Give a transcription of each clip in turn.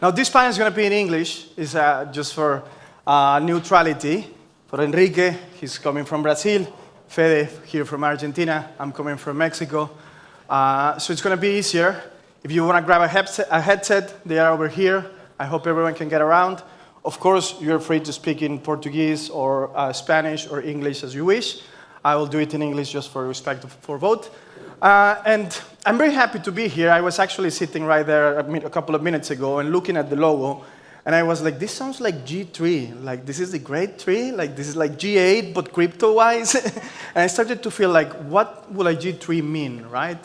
Now, this panel is going to be in English. It's just for neutrality. For Henrique, he's coming from Brazil. Fede, here from Argentina. I'm coming from Mexico. So it's going to be easier. If you want to grab a headset, they are over here. I hope everyone can get around. Of course, you're free to speak in Portuguese or Spanish or English as you wish. I will do it in English just for respect for both. And I'm very happy to be here. I was actually sitting right there a couple of minutes ago and looking at the logo. And I was like, this sounds like G3. Like, this is the great tree. Like, this is like G8, but crypto-wise. And I started to feel like, what will a G3 mean, right?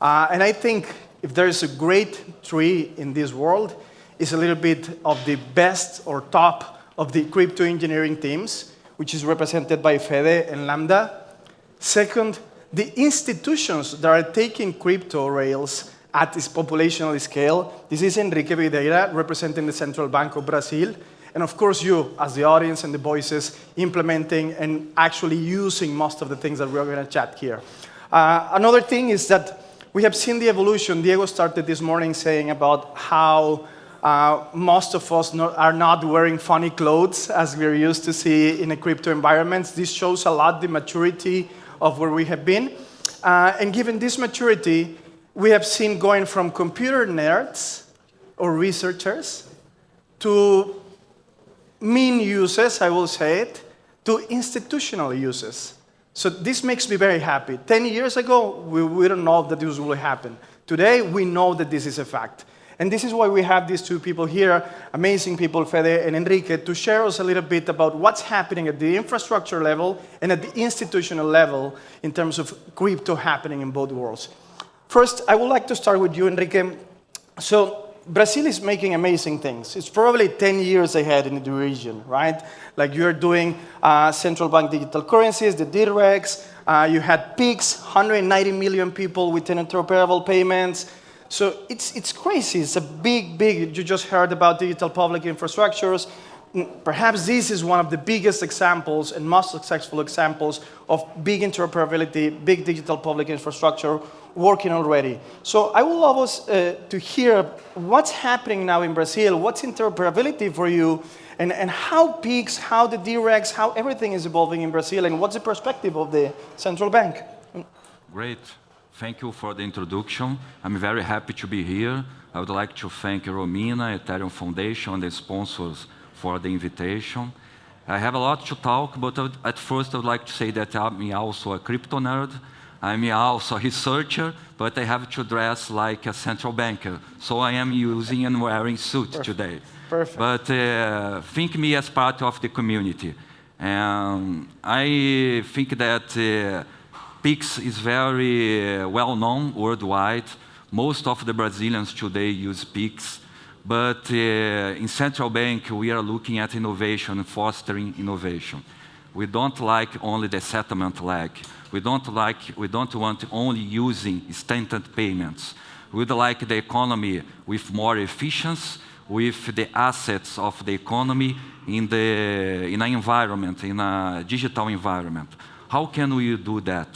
And I think if there is a great tree in this world, it's a little bit of the best or top of the crypto engineering teams, which is represented by Fede and Lambda. Second, the institutions that are taking crypto rails at this populational scale. This is Henrique Videira, representing the Central Bank of Brazil. And of course, you, as the audience and the voices, implementing and actually using most of the things that we're going to chat here. Another thing is that we have seen the evolution. Diego started this morning saying about how most of us are not wearing funny clothes as we're used to see in a crypto environment. This shows a lot the maturity of where we have been. And given this maturity, we have seen going from computer nerds or researchers to mean users, I will say it, to institutional users. So this makes me very happy. 10 years ago, we don't know that this will happen. Today, we know that this is a fact. And this is why we have these two people here, amazing people, Fede and Henrique, to share us a little bit about what's happening at the infrastructure level and at the institutional level in terms of crypto happening in both worlds. First, I would like to start with you, Henrique. So Brazil is making amazing things. It's probably 10 years ahead in the region, right? Like you're doing central bank digital currencies, the DIREX. You had peaks, 190 million people with interoperable payments. So it's crazy. It's a big, you just heard about digital public infrastructures. Perhaps this is one of the biggest examples and most successful examples of big interoperability, big digital public infrastructure working already. So I would love us to hear what's happening now in Brazil, what's interoperability for you, and how peaks, how the DIREX, how everything is evolving in Brazil, and what's the perspective of the central bank? Great. Thank you for the introduction. I'm very happy to be here. I would like to thank Romina, Ethereum Foundation, and the sponsors for the invitation. I have a lot to talk, but at first I would like to say that I'm also a crypto nerd. I'm also a researcher, but I have to dress like a central banker. So I am using and wearing suit today. Perfect. But think me as part of the community. I think that Pix is very well known worldwide. Most of the Brazilians today use Pix. But in central bank, we are looking at innovation and fostering innovation. We don't like only the settlement leg. We don't want only using instant payments. We'd like the economy with more efficiency, with the assets of the economy in an environment, in a digital environment. How can we do that?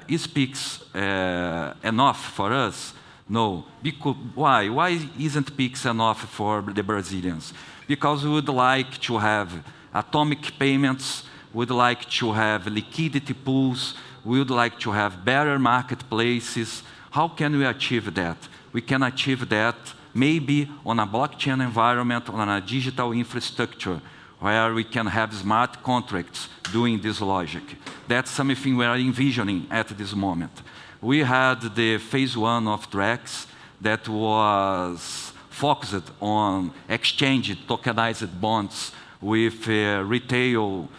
Is Pix enough for us? No. Why? Why isn't Pix enough for the Brazilians? Because we would like to have atomic payments, we would like to have liquidity pools, we would like to have better marketplaces. How can we achieve that? We can achieve that maybe on a blockchain environment, on a digital infrastructure, where we can have smart contracts doing this logic. That's something we are envisioning at this moment. We had the phase 1 of DREX that was focused on exchange tokenized bonds with retail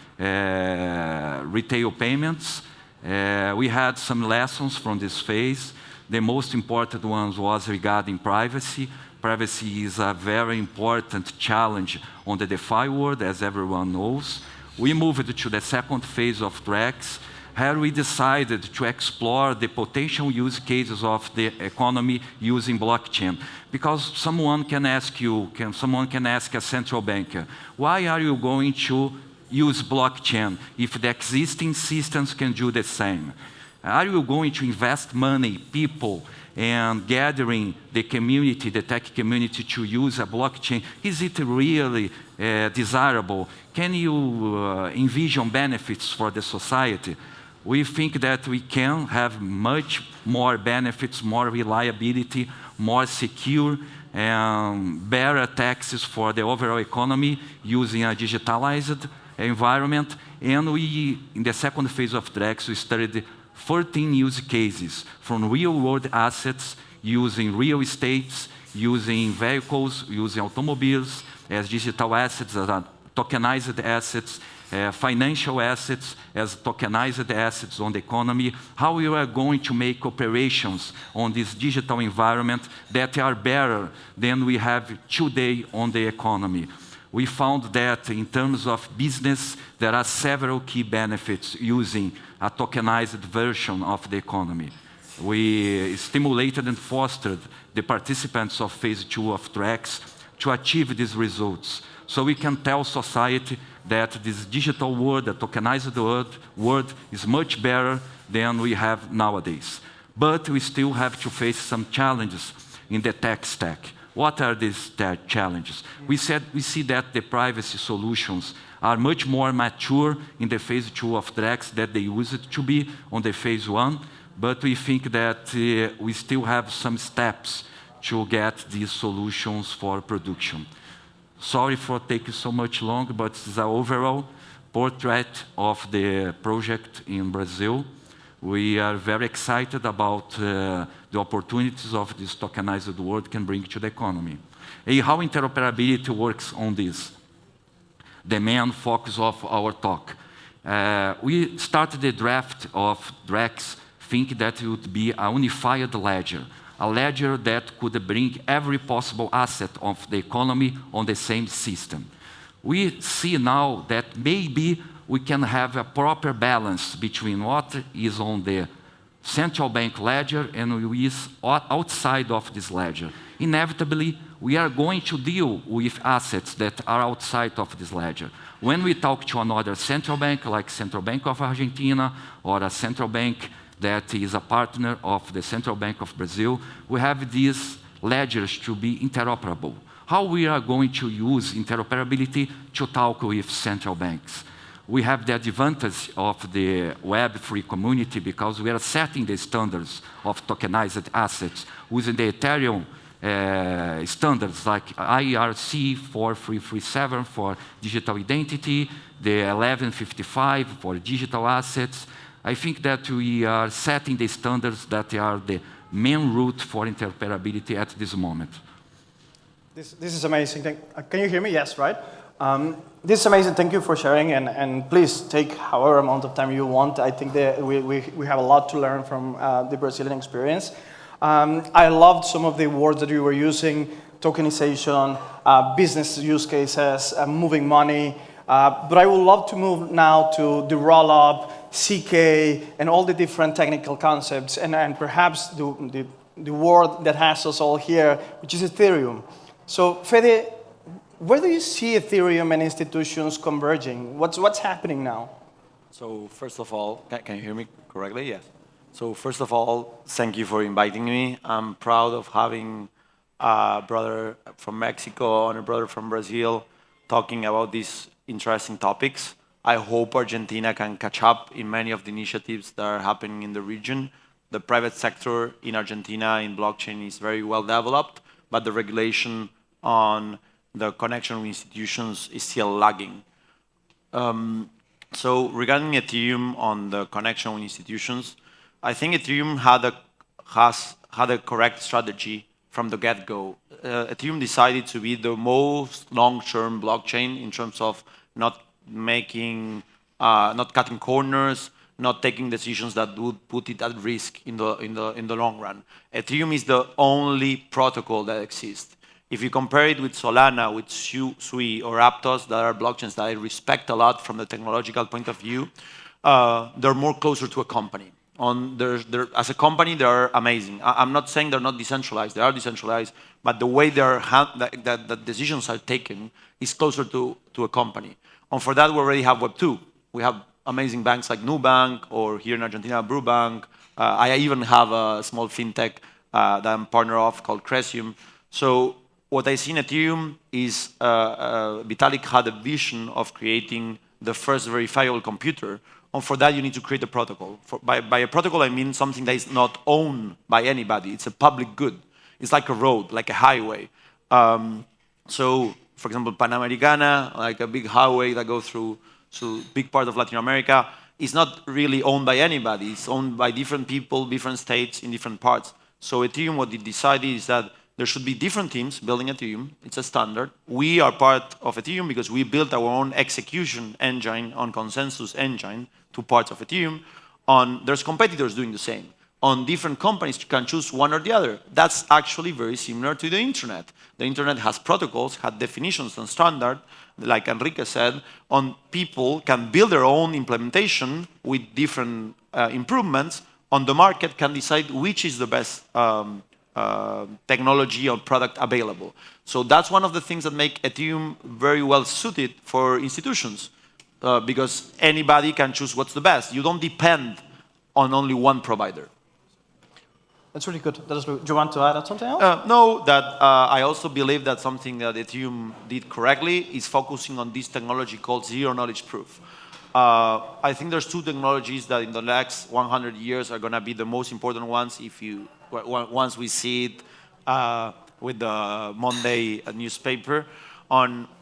payments. We had some lessons from this phase. The most important one was regarding privacy. Privacy is a very important challenge on the DeFi world, as everyone knows. We moved to the second phase of DREX, where we decided to explore the potential use cases of the economy using blockchain. Because someone can ask a central banker, why are you going to use blockchain if the existing systems can do the same? Are you going to invest money, people, and gathering the community, the tech community, to use a blockchain? Is it really desirable? Can you envision benefits for the society? We think that we can have much more benefits, more reliability, more secure, and better taxes for the overall economy using a digitalized environment. And we, in the second phase of Drex, we studied 14 use cases from real-world assets, using real estates, using vehicles, using automobiles as digital assets, as tokenized assets, financial assets as tokenized assets on the economy, how we are going to make operations on this digital environment that are better than we have today on the economy. We found that in terms of business, there are several key benefits using a tokenized version of the economy. We stimulated and fostered the participants of phase 2 of Drex to achieve these results. So we can tell society that this digital world, the tokenized world is much better than we have nowadays. But we still have to face some challenges in the tech stack. What are these challenges? We see that the privacy solutions are much more mature in the phase 2 of Drex than they used to be on the phase 1, but we think that we still have some steps to get these solutions for production. Sorry for taking so much long, but it's an overall portrait of the project in Brazil. We are very excited about the opportunities of this tokenized world can bring to the economy. And how interoperability works on this, the main focus of our talk. We started the draft of Drex thinking that it would be a unified ledger, a ledger that could bring every possible asset of the economy on the same system. We see now that maybe we can have a proper balance between what is on the central bank ledger and what is outside of this ledger. Inevitably, we are going to deal with assets that are outside of this ledger. When we talk to another central bank, like Central Bank of Argentina, or a central bank that is a partner of the Central Bank of Brazil, we have these ledgers to be interoperable. How we are going to use interoperability to talk with central banks? We have the advantage of the Web3 community because we are setting the standards of tokenized assets using the Ethereum standards like IRC 4337 for digital identity, the 1155 for digital assets. I think that we are setting the standards that are the main route for interoperability at this moment. This is amazing. Can you hear me? Yes, right? This is amazing. Thank you for sharing, and please take however amount of time you want. I think that we have a lot to learn from the Brazilian experience. I loved some of the words that you were using, tokenization, business use cases, moving money. But I would love to move now to the roll-up, CK, and all the different technical concepts, and perhaps the word that has us all here, which is Ethereum. So, Fede, where do you see Ethereum and institutions converging? What's happening now? So, first of all, can you hear me correctly? Yes. So, first of all, thank you for inviting me. I'm proud of having a brother from Mexico and a brother from Brazil talking about these interesting topics. I hope Argentina can catch up in many of the initiatives that are happening in the region. The private sector in Argentina in blockchain is very well developed, but the regulation on the connection with institutions is still lagging. So regarding Ethereum on the connection with institutions, I think Ethereum has had a correct strategy from the get-go. Ethereum decided to be the most long-term blockchain in terms of not cutting corners, not taking decisions that would put it at risk in the long run. Ethereum is the only protocol that exists. If you compare it with Solana, with Sui or Aptos, that are blockchains that I respect a lot from the technological point of view, they're more closer to a company. As a company, they're amazing. I'm not saying they're not decentralized. They are decentralized, but the way that decisions are taken is closer to a company. And for that, we already have Web2. We have amazing banks like Nubank, or here in Argentina, Brubank. I even have a small fintech that I'm partner of called Cresium. So what I see in Ethereum is Vitalik had a vision of creating the first verifiable computer. And for that, you need to create a protocol. By a protocol, I mean something that is not owned by anybody. It's a public good. It's like a road, like a highway. So, for example, Panamericana, like a big highway that goes through big part of Latin America, is not really owned by anybody. It's owned by different people, different states in different parts. So Ethereum, what it decided is that there should be different teams building Ethereum. It's a standard. We are part of Ethereum because we built our own execution engine on consensus engine, 2 parts of Ethereum. There's competitors doing the same. On different companies, you can choose one or the other. That's actually very similar to the internet. The internet has protocols, has definitions and standards, like Henrique said, on people can build their own implementation with different improvements. On the market can decide which is the best technology or product available. So that's one of the things that make Ethereum very well suited for institutions, because anybody can choose what's the best. You don't depend on only one provider. That's really good. Do you want to add something else? No, that I also believe that something that Ethereum did correctly is focusing on this technology called zero-knowledge proof. I think there's 2 technologies that in the next 100 years are going to be the most important ones once we see it with the Monday newspaper.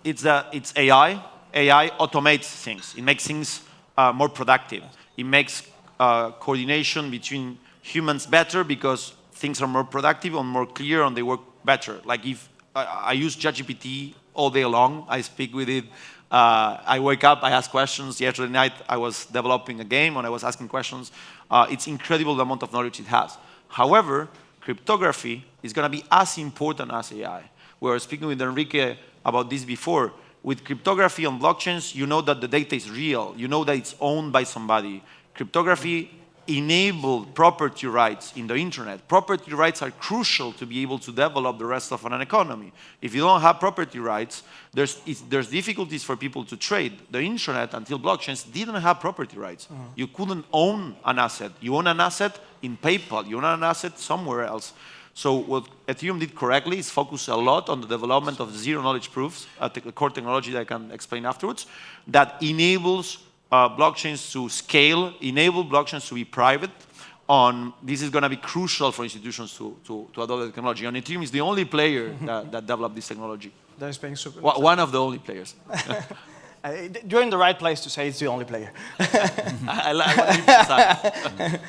It's AI. AI automates things. It makes things more productive. It makes coordination between humans better because things are more productive and more clear and they work better. Like if I use ChatGPT all day long, I speak with it. I wake up, I ask questions. Yesterday night, I was developing a game and I was asking questions. It's incredible the amount of knowledge it has. However, cryptography is going to be as important as AI. We were speaking with Henrique about this before. With cryptography on blockchains, you know that the data is real. You know that it's owned by somebody. Cryptography enabled property rights in the internet. Property rights are crucial to be able to develop the rest of an economy. If you don't have property rights, there's difficulties for people to trade. The internet, until blockchains, didn't have property rights. You couldn't own an asset. You own an asset in PayPal. You own an asset somewhere else. So what Ethereum did correctly is focus a lot on the development of zero-knowledge proofs, a core technology that I can explain afterwards, that enables blockchains to scale, enable blockchains to be private. This is going to be crucial for institutions to adopt the technology. And Ethereum is the only player that developed this technology. That is being super. One of the only players. You're in the right place to say it's the only player. I like what you said.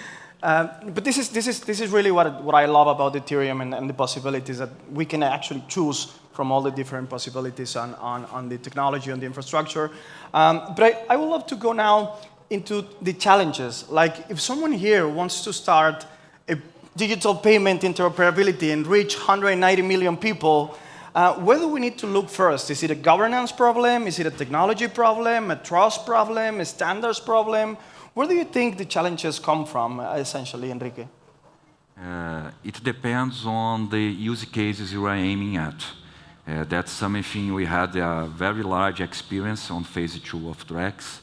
But this is really what I love about Ethereum and the possibilities that we can actually choose from all the different possibilities on the technology, on the infrastructure. But I would love to go now into the challenges. Like if someone here wants to start a digital payment interoperability and reach 190 million people, where do we need to look first? Is it a governance problem? Is it a technology problem? A trust problem? A standards problem? Where do you think the challenges come from, essentially, Henrique? It depends on the use cases you are aiming at. That's something we had a very large experience on phase 2 of Drex.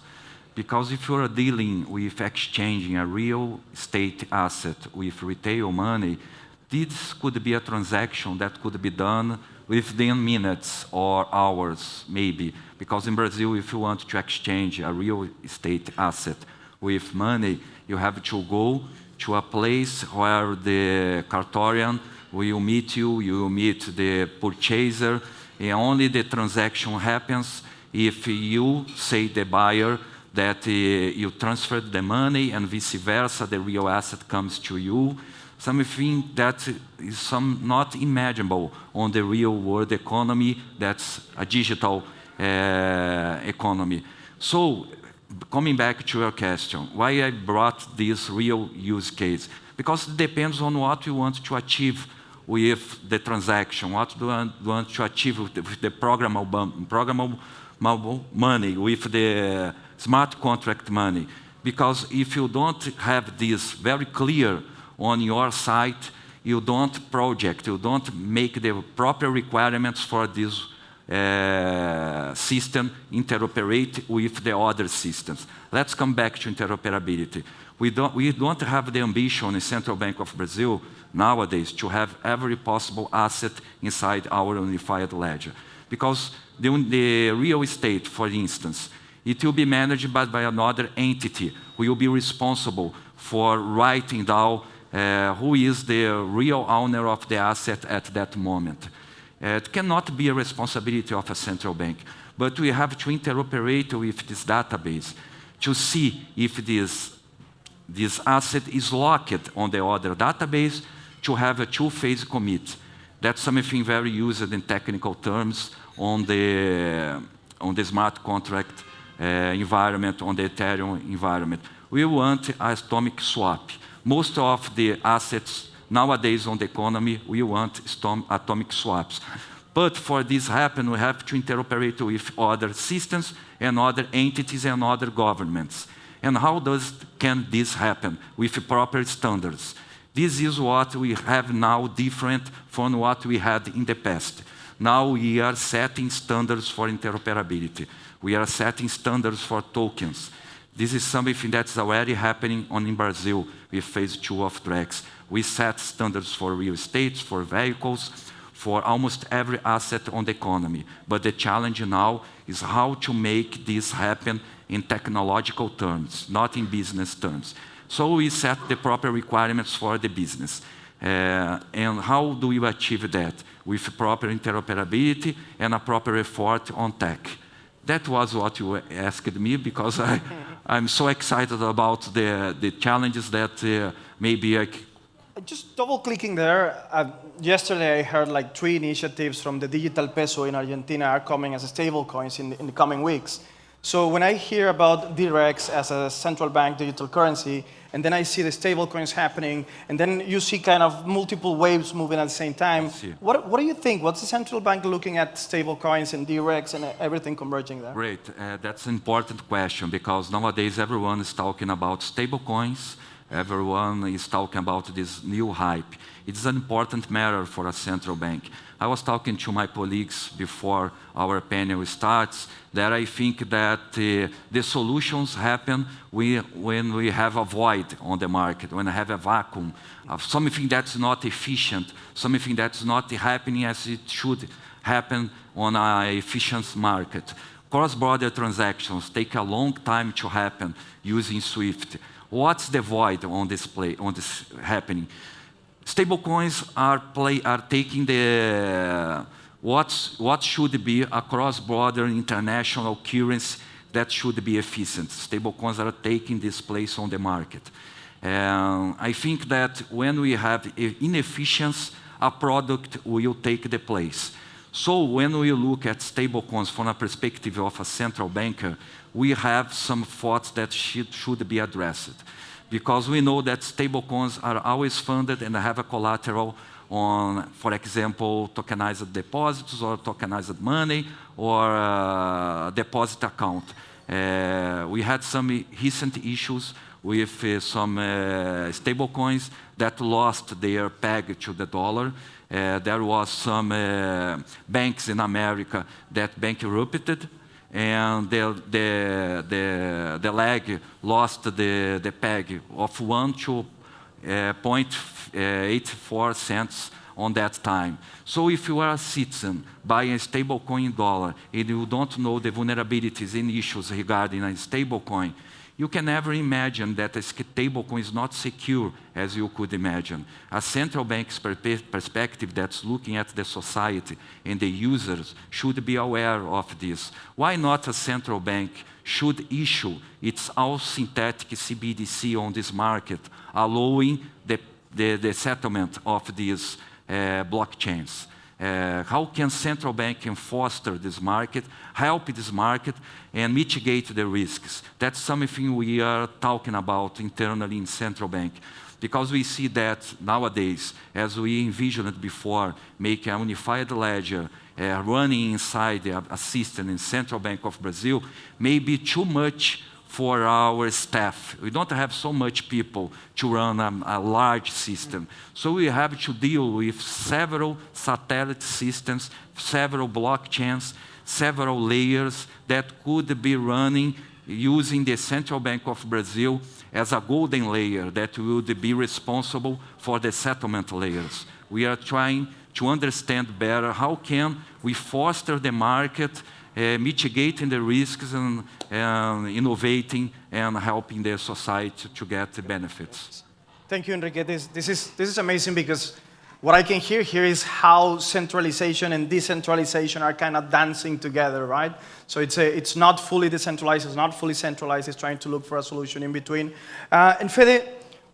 Because if you are dealing with exchanging a real estate asset with retail money, this could be a transaction that could be done within minutes or hours, maybe. Because in Brazil, if you want to exchange a real estate asset with money, you have to go to a place where the cartorian will meet you, you will meet the purchaser, and only the transaction happens if you say the buyer that you transferred the money and vice versa, the real asset comes to you. Something that is not imaginable on the real world economy, that's a digital economy. So, coming back to your question, why I brought this real use case? Because it depends on what you want to achieve with the transaction, what do you want to achieve with the programmable money, with the smart contract money. Because if you don't have this very clear on your site, you don't project, you don't make the proper requirements for this system interoperate with the other systems. Let's come back to interoperability. We don't have the ambition in Central Bank of Brazil nowadays to have every possible asset inside our unified ledger. Because the real estate, for instance, it will be managed by another entity who will be responsible for writing down who is the real owner of the asset at that moment. It cannot be a responsibility of a central bank, but we have to interoperate with this database to see if this asset is locked on the other database to have a two-phase commit. That's something very used in technical terms on the smart contract environment, on the Ethereum environment. We want atomic swap. Most of the assets nowadays on the economy, we want atomic swaps. But for this to happen, we have to interoperate with other systems and other entities and other governments. And how can this happen? With proper standards. This is what we have now different from what we had in the past. Now we are setting standards for interoperability. We are setting standards for tokens. This is something that's already happening in Brazil with phase 2 of Drex. We set standards for real estate, for vehicles, for almost every asset on the economy. But the challenge now is how to make this happen in technological terms, not in business terms. So we set the proper requirements for the business. And how do we achieve that? With proper interoperability and a proper effort on tech. That was what you asked me, because I'm so excited about the challenges that maybe I... Just double-clicking there, yesterday I heard like 3 initiatives from the digital peso in Argentina are coming as stable coins in the coming weeks. So when I hear about DREX as a central bank digital currency, and then I see the stable coins happening, and then you see kind of multiple waves moving at the same time, what do you think? What's the central bank looking at stable coins and DREX and everything converging there? Great, that's an important question, because nowadays everyone is talking about stable coins. Everyone is talking about this new hype. It's an important matter for a central bank. I was talking to my colleagues before our panel starts that I think that the solutions happen when we have a void on the market, when I have a vacuum of something that's not efficient, something that's not happening as it should happen on an efficient market. Cross-border transactions take a long time to happen using SWIFT. What's the void on this happening? Stablecoins are taking what should be a cross-border international currency that should be efficient. Stablecoins are taking this place on the market. I think that when we have inefficiency, a product will take the place. So when we look at stablecoins from a perspective of a central banker, we have some thoughts that should be addressed. Because we know that stablecoins are always funded and have a collateral on, for example, tokenized deposits or tokenized money or deposit account. We had some recent issues with some stablecoins that lost their peg to the dollar. There was some banks in America that bankrupted, and the leg lost the peg of 1 to 0.84 cents on that time. So if you are a citizen buying a stablecoin in dollar and you don't know the vulnerabilities and issues regarding a stablecoin, you can never imagine that a stablecoin is not secure as you could imagine. A central bank's perspective that's looking at the society and the users should be aware of this. Why not a central bank should issue its all-synthetic CBDC on this market, allowing the settlement of these blockchains? How can central bank foster this market, help this market, and mitigate the risks? That's something we are talking about internally in central bank. Because we see that nowadays, as we envisioned before, make a unified ledger running inside a system in Central Bank of Brazil may be too much for our staff. We don't have so much people to run a large system. So we have to deal with several satellite systems, several blockchains, several layers that could be running using the Central Bank of Brazil as a golden layer that would be responsible for the settlement layers. We are trying to understand better how can we foster the market, mitigating the risks and innovating and helping the society to get the benefits. Thank you, Henrique. This is amazing because what I can hear here is how centralization and decentralization are kind of dancing together, right? So it's not fully decentralized, it's not fully centralized, it's trying to look for a solution in between. And Fede,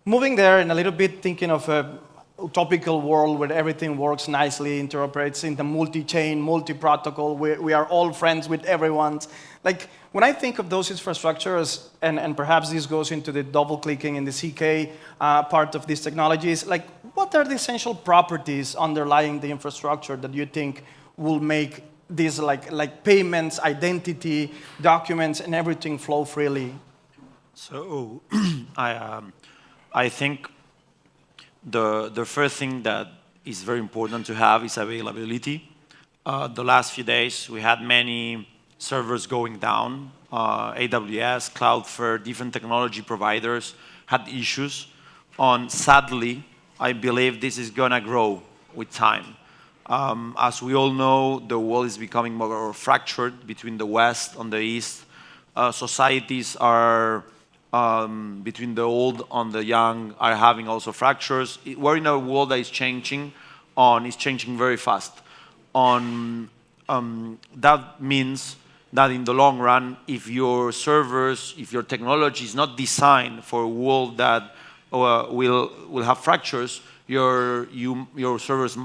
moving there and a little bit thinking of a utopical world where everything works nicely, interoperates in the multi-chain, multi-protocol, we are all friends with everyone. Like, when I think of those infrastructures, and perhaps this goes into the double-clicking in the CK part of these technologies, like, what are the essential properties underlying the infrastructure that you think will make these like payments, identity, documents, and everything flow freely? So I think the first thing that is very important to have is availability. The last few days, we had many servers going down. AWS, Cloudflare, different technology providers had issues. Sadly, I believe this is going to grow with time. As we all know, the world is becoming more fractured between the West and the East. Societies are, between the old and the young, are having also fractures. We're in a world that is changing very fast. That means that in the long run, if your servers, if your technology is not designed for a world that will have fractures, your servers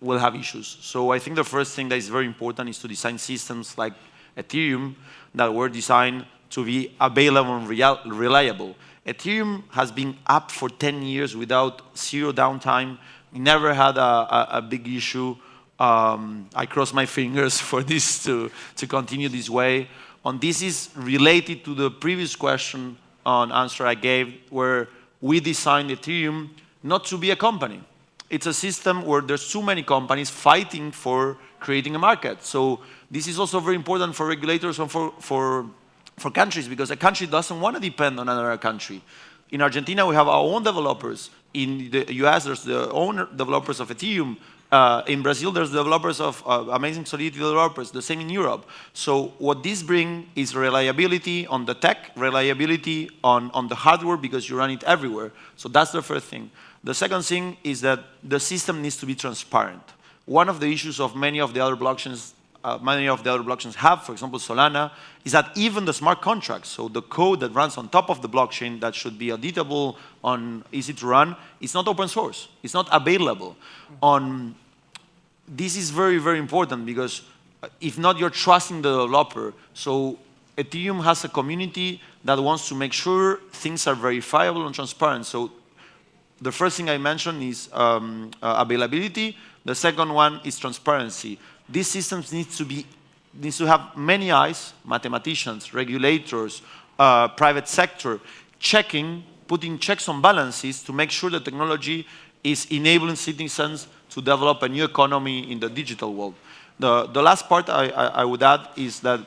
will have issues. So I think the first thing that is very important is to design systems like Ethereum that were designed to be available and reliable. Ethereum has been up for 10 years without zero downtime. We never had a big issue. I cross my fingers for this to continue this way. And this is related to the previous question answer I gave, where we designed Ethereum not to be a company. It's a system where there's too many companies fighting for creating a market. So this is also very important for regulators and for countries, because a country doesn't want to depend on another country. In Argentina, we have our own developers. In the US, there's the own developers of Ethereum. In Brazil, there's developers of amazing Solidity developers, the same in Europe. So what this brings is reliability on the tech, reliability on the hardware, because you run it everywhere. So that's the first thing. The second thing is that the system needs to be transparent. One of the issues of many of the other blockchains have, for example, Solana, is that even the smart contracts, so the code that runs on top of the blockchain that should be auditable, easy to run, it's not open source. It's not available. This is very, very important, because if not, you're trusting the developer. So Ethereum has a community that wants to make sure things are verifiable and transparent. So the first thing I mentioned is availability. The second one is transparency. These systems needs to have many eyes, mathematicians, regulators, private sector, putting checks on balances to make sure the technology is enabling citizens to develop a new economy in the digital world. The last part I would add is that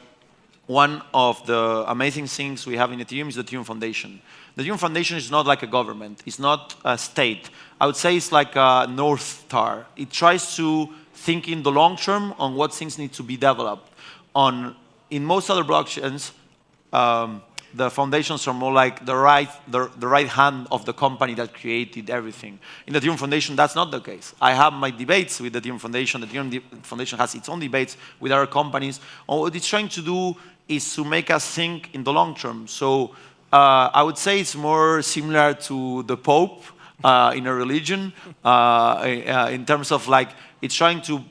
one of the amazing things we have in Ethereum is the Ethereum Foundation. The Ethereum Foundation is not like a government. It's not a state. I would say it's like a North Star. It tries to think in the long term on what things need to be developed. In most other blockchains, the foundations are more like the right hand of the company that created everything. In the Ethereum Foundation, that's not the case. I have my debates with the Ethereum Foundation. The Ethereum Foundation has its own debates with other companies. And what it's trying to do is to make us think in the long term. So I would say it's more similar to the Pope in a religion, in terms of like, it's trying to,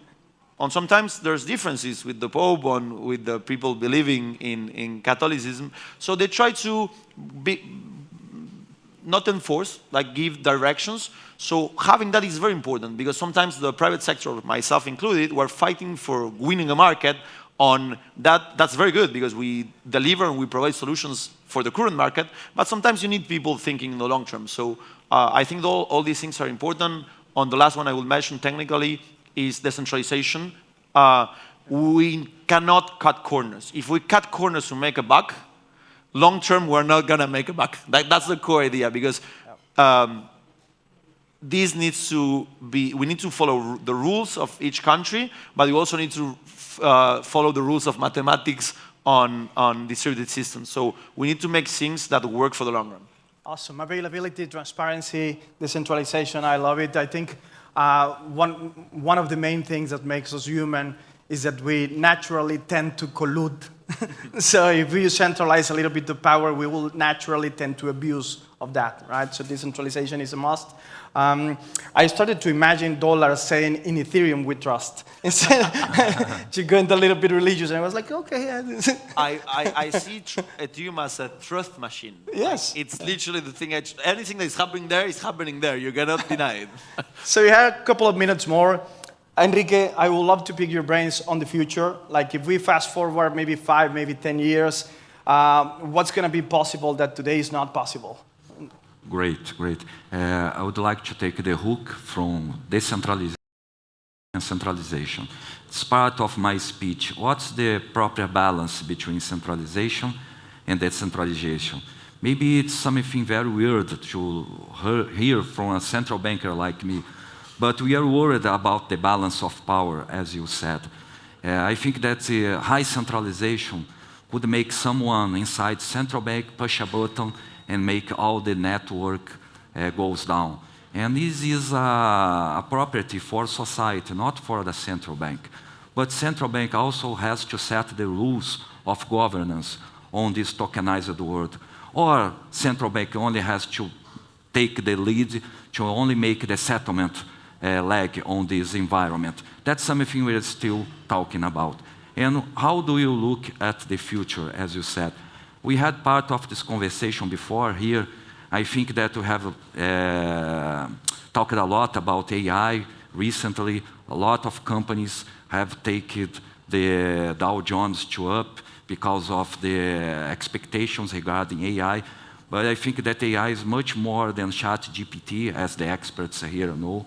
and sometimes there's differences with the Pope and with the people believing in Catholicism. So they try to not enforce, like give directions. So having that is very important, because sometimes the private sector, myself included, were fighting for winning a market on that. That's very good, because we deliver and we provide solutions for the current market, but sometimes you need people thinking in the long term. So I think all these things are important. On the last one I will mention technically is decentralization. we cannot cut corners. If we cut corners to make a buck, long term, we're not going to make a buck. That's the core idea, because this needs to be, we need to follow the rules of each country, but we also need to follow the rules of mathematics on distributed systems. So we need to make things that work for the long run. Awesome. Availability, transparency, decentralization, I love it. I think one of the main things that makes us human is that we naturally tend to collude. So if we centralize a little bit of power, we will naturally tend to abuse of that, right? So decentralization is a must. I started to imagine dollars saying, in Ethereum we trust. Instead, to go into a little bit religious, and I was like, okay. Yeah. I see Ethereum as a trust machine. Yes. Like, it's literally the thing, anything that is happening there is happening there. You cannot deny it. So we have a couple of minutes more. Enrique, I would love to pick your brains on the future. Like if we fast forward maybe 5, maybe 10 years, what's going to be possible that today is not possible? Great, great. I would like to take the hook from decentralization and centralization. It's part of my speech. What's the proper balance between centralization and decentralization? Maybe it's something very weird to hear from a central banker like me, but we are worried about the balance of power, as you said. I think that high centralization would make someone inside central bank push a button and make all the network goes down. And this is a property for society, not for the central bank. But central bank also has to set the rules of governance on this tokenized world. Or central bank only has to take the lead to only make the settlement leg on this environment. That's something we're still talking about. And how do you look at the future, as you said? We had part of this conversation before here. I think that we have talked a lot about AI recently. A lot of companies have taken the Dow Jones to up because of the expectations regarding AI. But I think that AI is much more than ChatGPT, as the experts here know.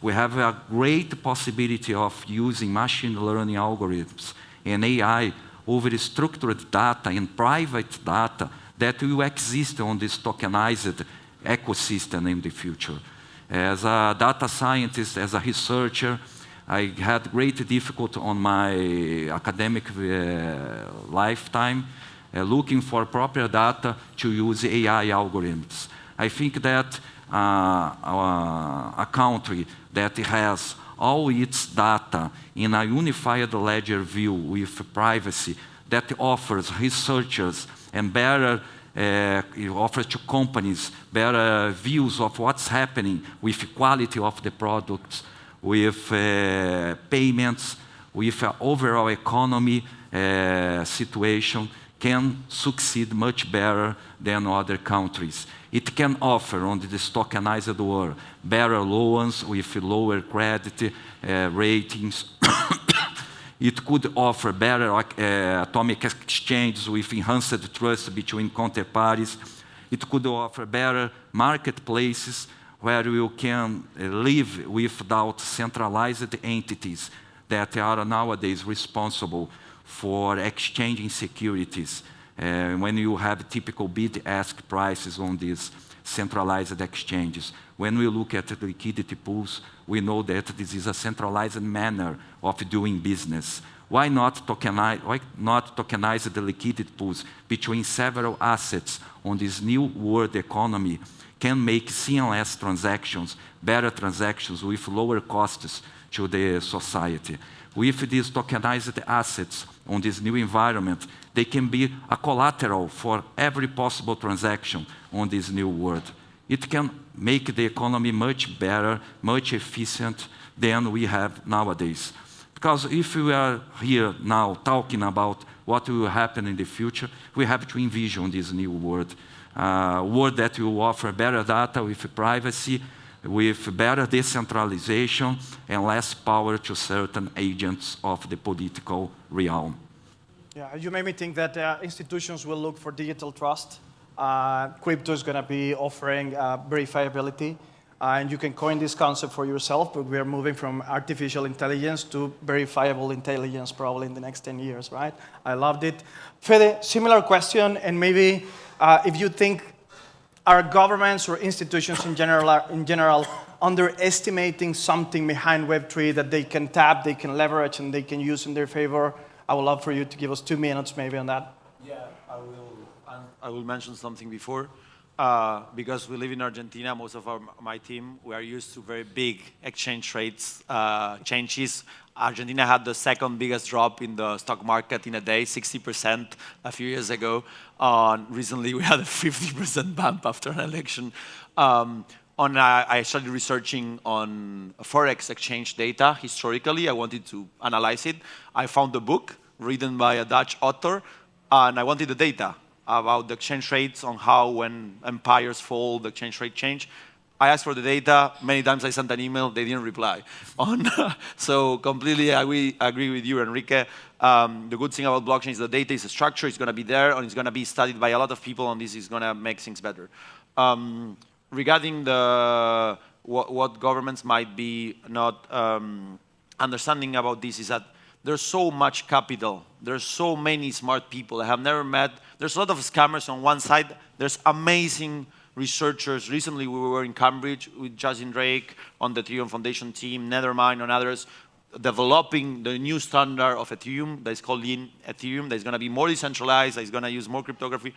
We have a great possibility of using machine learning algorithms and AI over structured data and private data that will exist on this tokenized ecosystem in the future. As a data scientist, as a researcher, I had great difficulty on my academic lifetime looking for proper data to use AI algorithms. I think that a country that has all its data in a unified ledger view with privacy that offers researchers and better, it offers to companies better views of what's happening with quality of the products, with payments, with overall economy situation, can succeed much better than other countries. It can offer on this tokenized world better loans with lower credit ratings. It could offer better atomic exchanges with enhanced trust between counterparties. It could offer better marketplaces where you can live without centralized entities that are nowadays responsible for exchanging securities. When you have typical bid-ask prices on these centralized exchanges. When we look at the liquidity pools, we know that this is a centralized manner of doing business. Why not tokenize the liquidity pools between several assets on this new world economy? Can make seamless transactions, better transactions with lower costs to the society. With these tokenized assets on this new environment, they can be a collateral for every possible transaction on this new world. It can make the economy much better, much efficient than we have nowadays. Because if we are here now talking about what will happen in the future, we have to envision this new world. A world that will offer better data with privacy, with better decentralization and less power to certain agents of the political realm. Yeah, you made me think that institutions will look for digital trust. Crypto is going to be offering verifiability. and you can coin this concept for yourself, but we are moving from artificial intelligence to verifiable intelligence probably in the next 10 years, right? I loved it. Fede, similar question, and maybe if you think are governments or institutions in general underestimating something behind Web3 that they can tap, they can leverage, and they can use in their favor? I would love for you to give us 2 minutes maybe on that. Yeah, I will. I will mention something before. Because we live in Argentina, most of my team, we are used to very big exchange rates changes. Argentina had the second biggest drop in the stock market in a day, 60% a few years ago. Recently, we had a 50% bump after an election. I started researching on Forex exchange data historically. I wanted to analyze it. I found a book written by a Dutch author, and I wanted the data about the exchange rates on how when empires fall, the exchange rate change. I asked for the data. Many times I sent an email. They didn't reply. So completely agree with you, Henrique. The good thing about blockchain is the data is a structure. It's going to be there, and it's going to be studied by a lot of people, and this is going to make things better. Regarding what governments might be not understanding about this is that there's so much capital. There's so many smart people I have never met. There's a lot of scammers on one side. There's amazing researchers. Recently, we were in Cambridge with Justin Drake on the Ethereum Foundation team, Nethermind and others, developing the new standard of Ethereum that is called Lean Ethereum, that is going to be more decentralized, that is going to use more cryptography.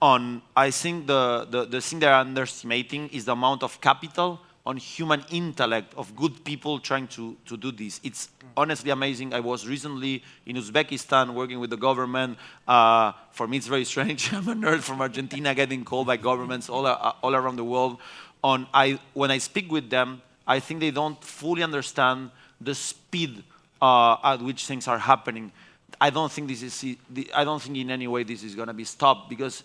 I think the thing they're underestimating is the amount of capital on human intellect of good people trying to do this. It's honestly amazing. I was recently in Uzbekistan working with the government. For me, it's very strange. I'm a nerd from Argentina getting called by governments all around the world. When I speak with them, I think they don't fully understand the speed at which things are happening. I don't think in any way this is going to be stopped because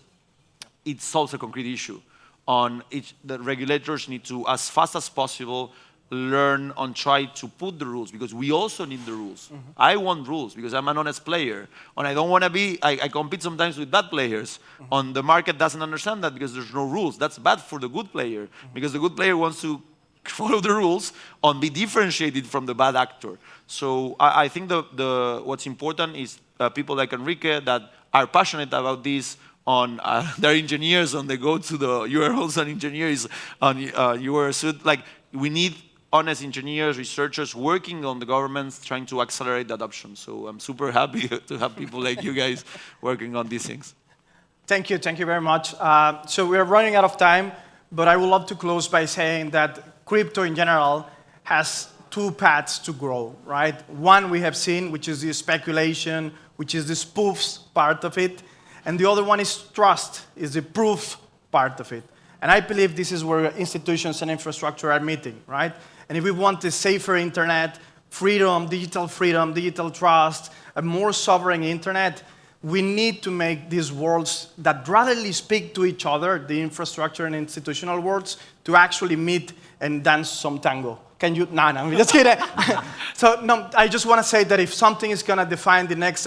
it solves a concrete issue. The regulators need to, as fast as possible, learn and try to put the rules, because we also need the rules. Mm-hmm. I want rules because I'm an honest player, and I don't want to be, I compete sometimes with bad players. Mm-hmm. The market doesn't understand that because there's no rules. That's bad for the good player, because the good player wants to follow the rules and be differentiated from the bad actor. So I think what's important is people like Henrique that are passionate about this. They're engineers, and they go to you're also an engineer, you are a suit. Like, we need honest engineers, researchers working on the governments, trying to accelerate the adoption. So I'm super happy to have people like you guys working on these things. Thank you very much. So we're running out of time, but I would love to close by saying that crypto in general has 2 paths to grow, right? One we have seen, which is the speculation, which is the spoofs part of it. And the other one is trust, is the proof part of it. And I believe this is where institutions and infrastructure are meeting, right? And if we want a safer internet, digital trust, a more sovereign internet, we need to make these worlds that radically speak to each other, the infrastructure and institutional worlds, to actually meet and dance some tango. Can you? No, I'm just kidding. So no, I just want to say that if something is going to define the next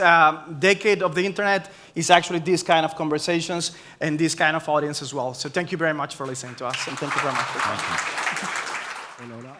decade of the internet, it's actually these kind of conversations and this kind of audience as well. So thank you very much for listening to us, and thank you very much for coming.